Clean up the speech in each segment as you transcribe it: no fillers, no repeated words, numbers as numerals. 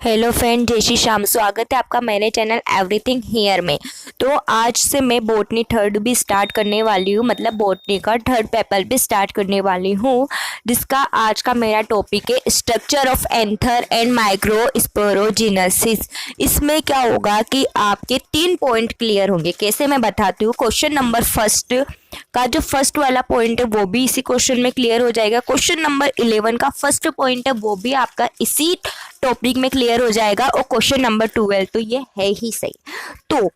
Hello friend, जय श्री श्याम। स्वागत है आपका मेरे चैनल एवरीथिंग हियर में। तो आज से मैं बॉटनी थर्ड भी स्टार्ट करने वाली हूँ, मतलब बॉटनी का थर्ड पेपर भी स्टार्ट करने वाली हूँ, जिसका आज का मेरा टॉपिक है structure of anther and microsporogenesis. इसमें क्या होगा कि आपके 3 पॉइंट क्लियर होंगे। कैसे, मैं बताती हूँ। क्वेश्चन नंबर फर्स्ट का जो फर्स्ट वाला पॉइंट है वो भी इसी क्वेश्चन में क्लियर हो जाएगा। क्वेश्चन नंबर 11 का फर्स्ट पॉइंट है वो भी आपका इसी टॉपिक में क्लियर हो जाएगा। और क्वेश्चन नंबर 12 तो ये है ही सही। तो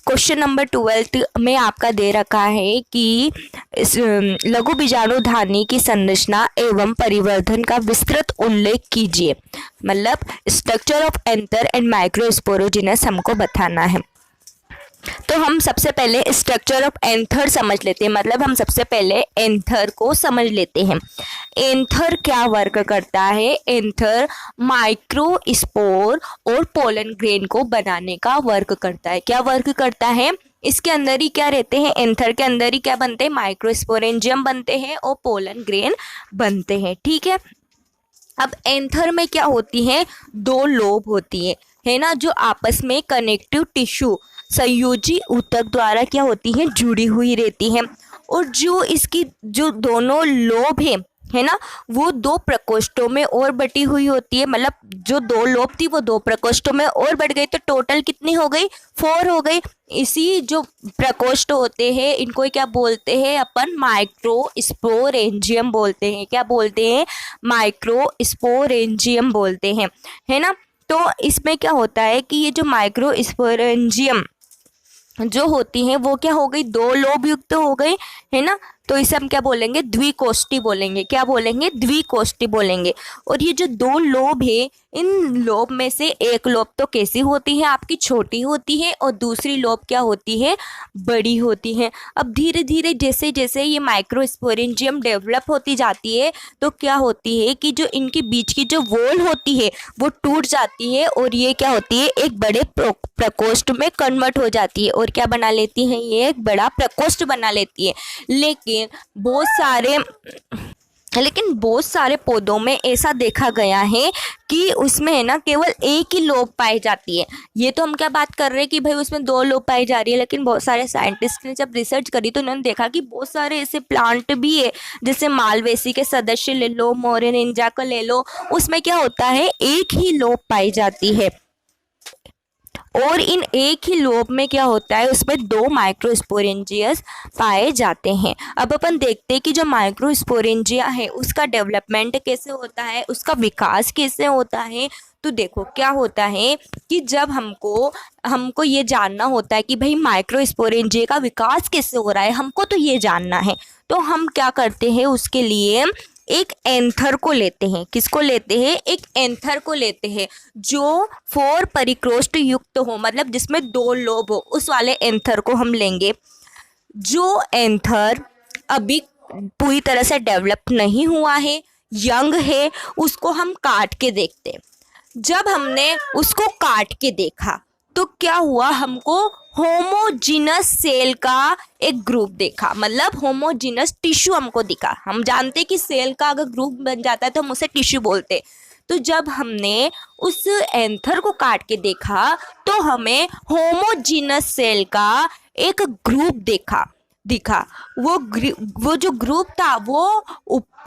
क्वेश्चन नंबर 12 में आपका दे रखा है कि लघु बीजाणुधानी की संरचना एवं परिवर्धन का विस्तृत उल्लेख कीजिए। मतलब स्ट्रक्चर ऑफ एंथर एंड माइक्रोस्पोरोजिनस हमको बताना है। तो हम सबसे पहले स्ट्रक्चर ऑफ एंथर समझ लेते हैं। मतलब हम सबसे पहले एंथर को समझ लेते हैं। एंथर क्या वर्क करता है? एंथर माइक्रोस्पोर और पोलन ग्रेन को बनाने का वर्क करता है। क्या वर्क करता है? इसके अंदर ही क्या रहते हैं? एंथर के अंदर ही क्या बनते हैं? माइक्रोस्पोरेंजियम बनते हैं और पोलन ग्रेन बनते हैं। ठीक है। अब एंथर में क्या होती है? 2 लोब होती है ना, जो आपस में कनेक्टिव टिश्यू संयोजी ऊतक द्वारा क्या होती है? जुड़ी हुई रहती है। और जो इसकी जो दोनों लोब है ना, वो 2 प्रकोष्ठों में और बटी हुई होती है। मतलब जो 2 लोब थी वो 2 प्रकोष्ठों में और बढ़ गई, तो टोटल कितनी हो गई? 4 हो गई। इसी जो प्रकोष्ठ होते हैं इनको क्या बोलते हैं अपन? माइक्रोस्पोरेंजियम बोलते हैं। क्या बोलते हैं? माइक्रोस्पोरेंजियम बोलते हैं, है ना। तो इसमें क्या होता है कि ये जो माइक्रोस्पोरेंजियम जो होती हैं वो क्या हो गई? 2 लोब युक्त हो गई, है ना। तो इसे हम क्या बोलेंगे? द्विकोष्ठी बोलेंगे। क्या बोलेंगे? द्विकोष्ठी बोलेंगे। और ये जो 2 लोब है, इन लोब में से एक लोब तो कैसी होती है? आपकी छोटी होती है, और दूसरी लोब क्या होती है? बड़ी होती है। अब धीरे धीरे जैसे जैसे ये माइक्रोस्पोरेंजियम डेवलप होती जाती है, तो क्या होती है कि जो इनके बीच की जो वॉल होती है वो टूट जाती है, और ये क्या होती है? एक बड़े प्रकोष्ठ में कन्वर्ट हो जाती है। और क्या बना लेती है? ये एक बड़ा प्रकोष्ठ बना लेती है। लेकिन बहुत सारे पौधों में ऐसा देखा गया है कि उसमें है ना केवल एक ही लोब पाई जाती है। ये तो हम क्या बात कर रहे हैं कि भाई उसमें 2 लोब पाई जा रही है, लेकिन बहुत सारे साइंटिस्ट ने जब रिसर्च करी तो उन्होंने देखा कि बहुत सारे ऐसे प्लांट भी है, जैसे मालवेसी के सदस्य ले लो, मोरिंजा को ले लो, उसमें क्या होता है? एक ही लोब पाई जाती है। और इन एक ही लोब में क्या होता है? उसमें 2 माइक्रोस्पोरेंजियस पाए जाते हैं। अब अपन देखते हैं कि जो माइक्रोस्पोरेंजिया है उसका डेवलपमेंट कैसे होता है, उसका विकास कैसे होता है। तो देखो क्या होता है कि जब हमको ये जानना होता है कि भाई माइक्रोस्पोरेंजिया का विकास कैसे हो रहा है, हमको तो ये जानना है। तो हम क्या करते हैं? उसके लिए एक एंथर को लेते हैं। किसको लेते हैं? एक एंथर को लेते हैं जो 4 परिकोष्ठ युक्त हो, मतलब जिसमें 2 लोब हो, उस वाले एंथर को हम लेंगे। जो एंथर अभी पूरी तरह से डेवलप नहीं हुआ है, यंग है, उसको हम काट के देखते हैं। जब हमने उसको काट के देखा तो क्या हुआ? हमको होमोजीनस सेल का एक ग्रुप देखा, मतलब होमोजीनस टिश्यू हमको दिखा। हम जानते हैं कि सेल का अगर ग्रुप बन जाता है तो हम उसे टिश्यू बोलते हैं। तो जब हमने उस एंथर को काट के देखा तो हमें होमोजीनस सेल का एक ग्रुप दिखा। वो जो ग्रुप था वो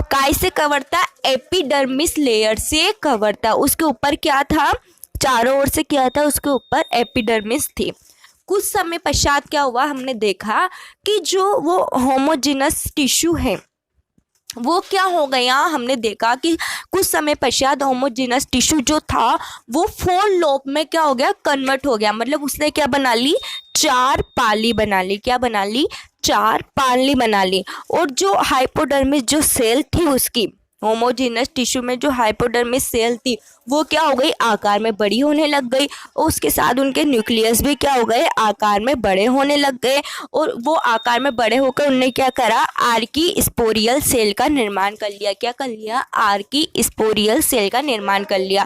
काय से कवर था? एपिडर्मिस लेयर से कवर था। उसके ऊपर क्या था? चारों ओर से क्या था? उसके ऊपर एपिडर्मिस थी। कुछ समय पश्चात क्या हुआ? हमने देखा कि जो वो होमोजेनस टिश्यू है वो क्या हो गया? हमने देखा कि कुछ समय पश्चात होमोजेनस टिश्यू जो था वो 4 लोब में क्या हो गया? कन्वर्ट हो गया। मतलब उसने क्या बना ली? 4 पाली बना ली। क्या बना ली? 4 पाली बना ली। और जो हाइपोडर्मिस जो सेल थी उसकी, होमोजेनस टिश्यू में जो हाइपोडर्मिस सेल थी वो क्या हो गई? आकार में बड़ी होने लग गई। और उसके साथ उनके न्यूक्लियस भी क्या हो गए? आकार में बड़े होने लग गए। और वो आकार में बड़े होकर उन्होंने क्या करा? आर्की स्पोरियल सेल का निर्माण कर लिया। क्या कर लिया? आर्की स्पोरियल सेल का निर्माण कर लिया।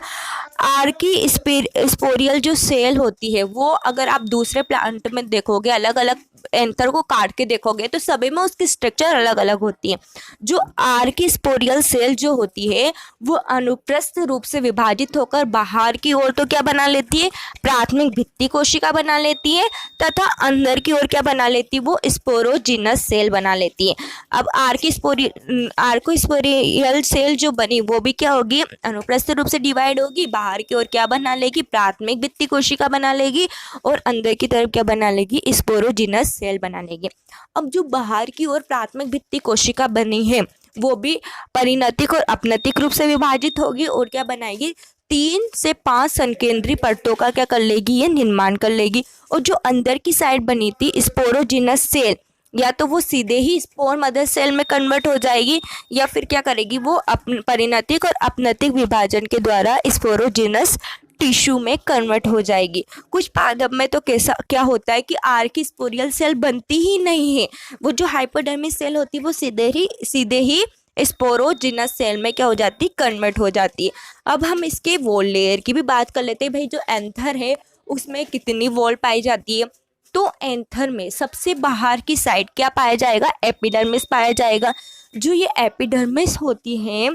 आर्की स्पोरियल जो सेल होती है वो अगर आप दूसरे प्लांट में देखोगे, अलग अलग एंथर को काट के देखोगे तो सभी में उसकी स्ट्रक्चर अलग अलग होती है। जो आर्की स्पोरियल सेल जो होती है वो अनुप्रस्थ रूप से विभाजित होकर बाहर की ओर तो क्या बना लेती है, प्राथमिक भित्ति कोशिका बना लेती है, तथा अंदर की ओर क्या बना लेती है, वो स्पोरोजिनस सेल बना लेती है। अब आर्को स्पोरियल सेल जो बनी वो भी क्या होगी, अनुप्रस्थ रूप से डिवाइड होगी, बाहर की ओर क्या बना लेगी, प्राथमिक भित्ति कोशिका बना लेगी, और अंदर की तरफ क्या बना लेगी, स्पोरोजिनस सेल बना लेगी। अब जो बाहर की ओर प्राथमिक भित्ति कोशिका बनी है वो भी परिणतिक और अपनतिक रूप से विभाजित होगी और क्या बनाएगी, 3 से 5 संकेंद्री परतों का क्या कर लेगी, ये निर्माण कर लेगी। और जो अंदर की साइड बनी थी स्पोरोजिनस सेल, या तो वो सीधे ही स्पोर मदर सेल में कन्वर्ट हो जाएगी या फिर क्या करेगी, वो परिणतिक और अपनतिक विभाजन के द्वारा स्पोरोजिनस टिश्यू में कन्वर्ट हो जाएगी। कुछ पादप में तो कैसा क्या होता है कि आर्की स्पोरियल सेल बनती ही नहीं है, वो जो हाइपोडर्मिस सेल होती है वो सीधे ही स्पोरोजिनस सेल में क्या हो जाती है, कन्वर्ट हो जाती है। अब हम इसके वॉल लेयर की भी बात कर लेते हैं। भाई जो एंथर है उसमें कितनी वॉल पाई जाती है, तो एंथर में सबसे बाहर की साइड क्या पाया जाएगा, एपिडर्मिस पाया जाएगा। जो ये एपिडर्मिस होती है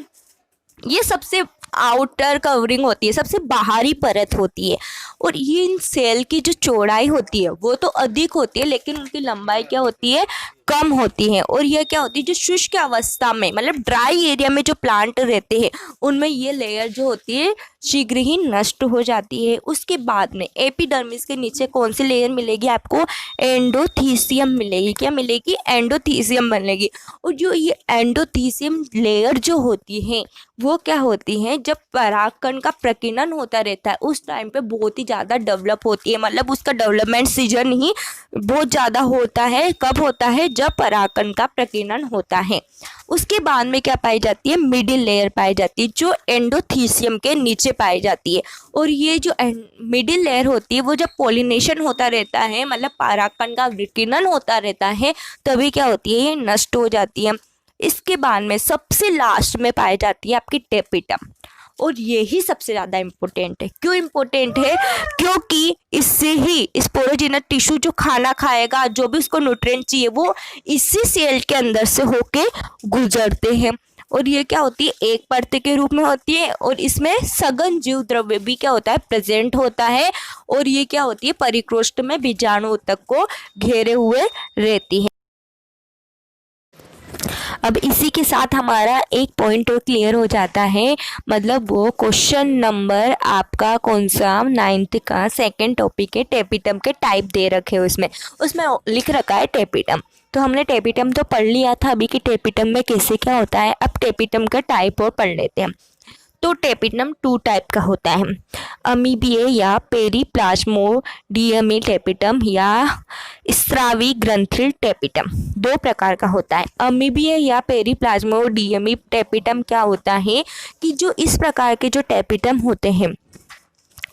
ये सबसे आउटर कवरिंग होती है, सबसे बाहरी परत होती है, और ये इन सेल की जो चौड़ाई होती है वो तो अधिक होती है लेकिन उनकी लंबाई क्या होती है, कम होती है। और ये क्या होती है, जो शुष्क अवस्था में मतलब ड्राई एरिया में जो प्लांट रहते हैं उनमें ये लेयर जो होती है शीघ्र ही नष्ट हो जाती है। उसके बाद में एपिडर्मिस के नीचे कौन सी लेयर मिलेगी आपको, एंडोथीसियम मिलेगी। क्या मिलेगी, एंडोथीसियम मिलेगी। और जो ये एंडोथीसियम लेयर जो होती है वो क्या होती है, जब परागकण का प्रकीर्णन होता रहता है उस टाइम पे बहुत ही ज़्यादा डेवलप होती है, मतलब उसका डेवलपमेंट सीजन ही बहुत ज़्यादा होता है। कब होता है, जब परागकण का प्रकीर्णन होता है। उसके बाद में क्या पाई जाती है, मिडिल लेयर पाई जाती है जो एंडोथीसियम के नीचे पाई जाती है। और ये जो मिडिल लेयर होती है वो जब पॉलिनेशन होता रहता है, मतलब परागकण का विकीर्णन होता रहता है, तभी क्या होती है, ये नष्ट हो जाती है। इसके बाद में सबसे लास्ट में पाई जाती है आपकी टेपिटम, और ये ही सबसे ज़्यादा इम्पोर्टेंट है। क्यों इम्पोर्टेंट है, क्योंकि इससे ही स्पोरोजिनस टिश्यू जो खाना खाएगा, जो भी उसको न्यूट्रिएंट चाहिए, वो इसी सेल के अंदर से होके गुजरते हैं। और ये क्या होती है, एक परत के रूप में होती है, और इसमें सघन जीव द्रव्य भी क्या होता है, प्रेजेंट होता है। और ये क्या होती है, परिकोष्ठ में बीजाणु तक को घेरे हुए रहती है। अब इसी के साथ हमारा एक पॉइंट और क्लियर हो जाता है, मतलब वो क्वेश्चन नंबर आपका कौन सा 9th का सेकंड टॉपिक है, टेपिटम के टाइप दे रखे हैं उसमें लिख रखा है टेपिटम। तो हमने टेपिटम तो पढ़ लिया था अभी कि टेपिटम में कैसे क्या होता है। अब टेपिटम का टाइप और पढ़ लेते हैं। तो टेपिटम 2 टाइप का होता है, अमीबिए या पेरीप्लाज्मोडियमी टेपिटम या स्रावी ग्रंथिल टेपिटम। 2 प्रकार का होता है। अमीबिए या पेरीप्लाज्मोडियमी टेपिटम क्या होता है कि जो इस प्रकार के जो टेपिटम होते हैं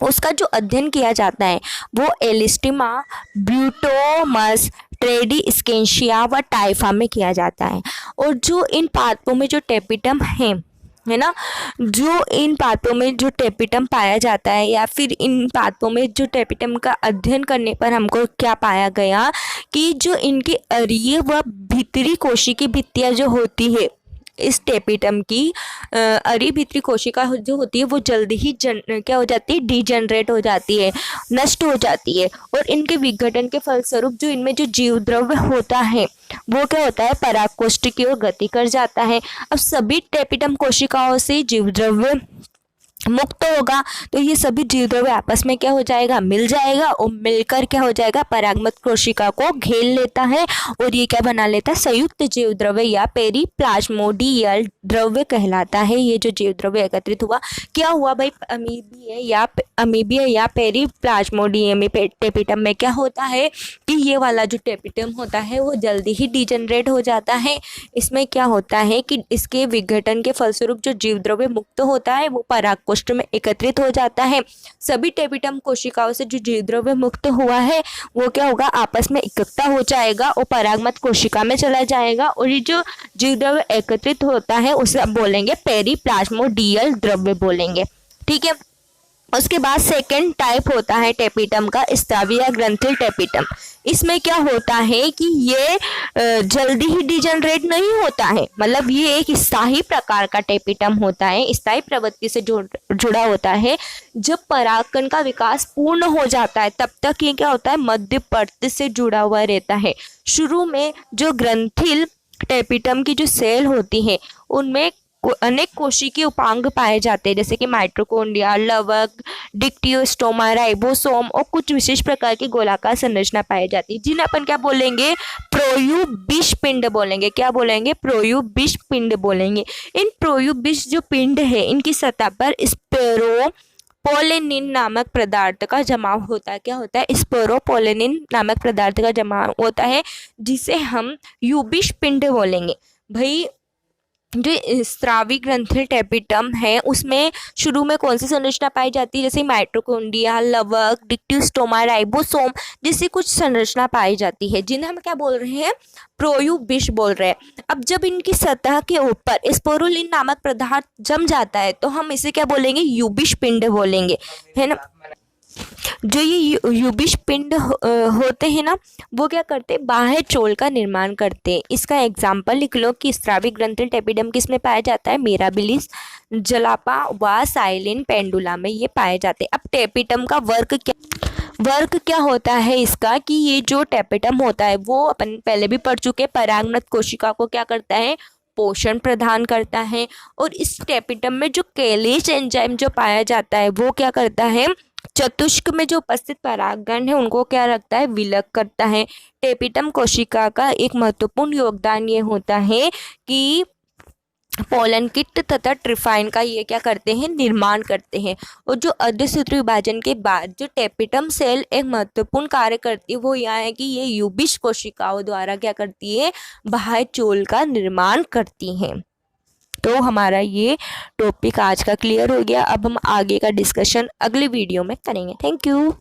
उसका जो अध्ययन किया जाता है वो एलिस्टिमा, ब्यूटोमस, ट्रेडिस्केंशिया व टाइफा में किया जाता है। और जो इन पादपों में जो टेपिटम है ना, जो इन पादपों में जो टेपिटम पाया जाता है या फिर इन पादपों में जो टेपिटम का अध्ययन करने पर हमको क्या पाया गया कि जो इनकी अरीय व भीतरी कोशिकी भित्तियाँ जो होती है, इस टेपिटम की अरी भीतरी कोशिका जो होती है वो जल्दी ही क्या हो जाती है, डीजनरेट हो जाती है, नष्ट हो जाती है। और इनके विघटन के फलस्वरूप जो इनमें जो जीव द्रव्य होता है वो क्या होता है, परागकोष्ठ की ओर गति कर जाता है। अब सभी टेपिटम कोशिकाओं से जीव द्रव्य मुक्त होगा तो ये सभी जीव द्रव्य आपस में क्या हो जाएगा, मिल जाएगा, और मिलकर क्या हो जाएगा, परागमत कोशिका को घेर लेता है और ये क्या बना लेता है, संयुक्त जीव द्रव्य या पेरीप्लाज्मोडियल द्रव्य कहलाता है। ये जो जीव द्रव्य एकत्रित हुआ, क्या हुआ भाई, अमीबिया या पेरीप्लाज्मोडियमी टेपिटम में क्या होता है कि ये वाला जो टेपिटम होता है वो जल्दी ही डिजनरेट हो जाता है। इसमें क्या होता है कि इसके विघटन के फलस्वरूप जो जीव द्रव्य मुक्त होता है वो परागकोष्ठ में एकत्रित हो जाता है। सभी टेपिटम कोशिकाओं से जो जीव द्रव्य मुक्त हुआ है वो क्या होगा, आपस में इकट्ठा हो जाएगा और परागमत कोशिका में चला जाएगा। और ये जो जीव द्रव्य एकत्रित होता है उसे अब बोलेंगे पेरीप्लाज्मोडियल द्रव्य बोलेंगे। ठीक है, उसके बाद सेकंड टाइप होता है टेपिटम का, स्रावी या ग्रंथिल टेपिटम। इसमें क्या होता है कि ये जल्दी ही डिजनरेट नहीं होता है, मतलब ये एक स्थायी प्रकार का टेपिटम होता है, स्थायी प्रवृत्ति से जुड़ा होता है। जब परागकण का विकास पूर्ण हो जाता है तब तक ये क्या होता है, मध्य पर्त से जुड़ा हुआ रहता है। शुरू में जो ग्रंथिल टेपिटम की जो सेल होती है उनमें अनेक कोशिकीय उपांग पाए जाते हैं, जैसे कि माइटोकॉन्ड्रिया, लवक, डिक्टियोस्टोमा, राइबोसोम और कुछ विशेष प्रकार की गोलाकार संरचना पाई जाती है, जिन्हें अपन क्या बोलेंगे, प्रोयूबिश पिंड बोलेंगे। क्या बोलेंगे, प्रोयूबिश पिंड बोलेंगे। इन प्रोयूबिश जो पिंड है इनकी सतह पर स्पेरोपोलेनिन नामक पदार्थ का जमाव होता है। क्या होता है, स्पेरोपोलेनिन नामक पदार्थ का जमाव होता है, जिसे हम यूबिश पिंड बोलेंगे। भाई जो स्रावी ग्रंथिल टेपिटम है उसमें शुरू में कौन सी संरचना पाई जाती है, जैसे माइटोकॉन्ड्रिया, लवक, डिक्टियोस्टोमा, राइबोसोम जैसी कुछ संरचना पाई जाती है, जिन्हें हम क्या बोल रहे हैं, प्रोयूबिश बोल रहे हैं। अब जब इनकी सतह के ऊपर स्पोरुलिन नामक पदार्थ जम जाता है तो हम इसे क्या बोलेंगे, यूबिश पिंड बोलेंगे, है ना। जो ये यूबिश पिंड होते हैं ना, वो क्या करते हैं, बाह्य चोल का निर्माण करते हैं। इसका एग्जाम्पल लिख लो कि स्रावी ग्रंथिल टेपिटम किस में पाया जाता है, मिराबिलिस, जलापा व साइलिन पेंडुला में ये पाए जाते हैं। अब टेपिटम का वर्क क्या होता है इसका, कि ये जो टेपिटम होता है वो अपन पहले भी पढ़ चुके, परागनत कोशिका को क्या करता है, पोषण प्रदान करता है। और इस टेपिटम में जो केलेज एंजाइम जो पाया जाता है वो क्या करता है, चतुष्क में जो उपस्थित परागकण है उनको क्या रखता है, विलग करता है। टेपिटम कोशिका का एक महत्वपूर्ण योगदान ये होता है कि पोलन किट तथा ट्रिफाइन का ये क्या करते हैं, निर्माण करते हैं। और जो अर्धसूत्री विभाजन के बाद जो टेपिटम सेल एक महत्वपूर्ण कार्य करती है वो यह है कि ये यूबिश कोशिकाओं द्वारा क्या करती है, बाह्य चोल का निर्माण करती हैं। तो हमारा ये टॉपिक आज का क्लियर हो गया। अब हम आगे का डिस्कशन अगले वीडियो में करेंगे। Thank you.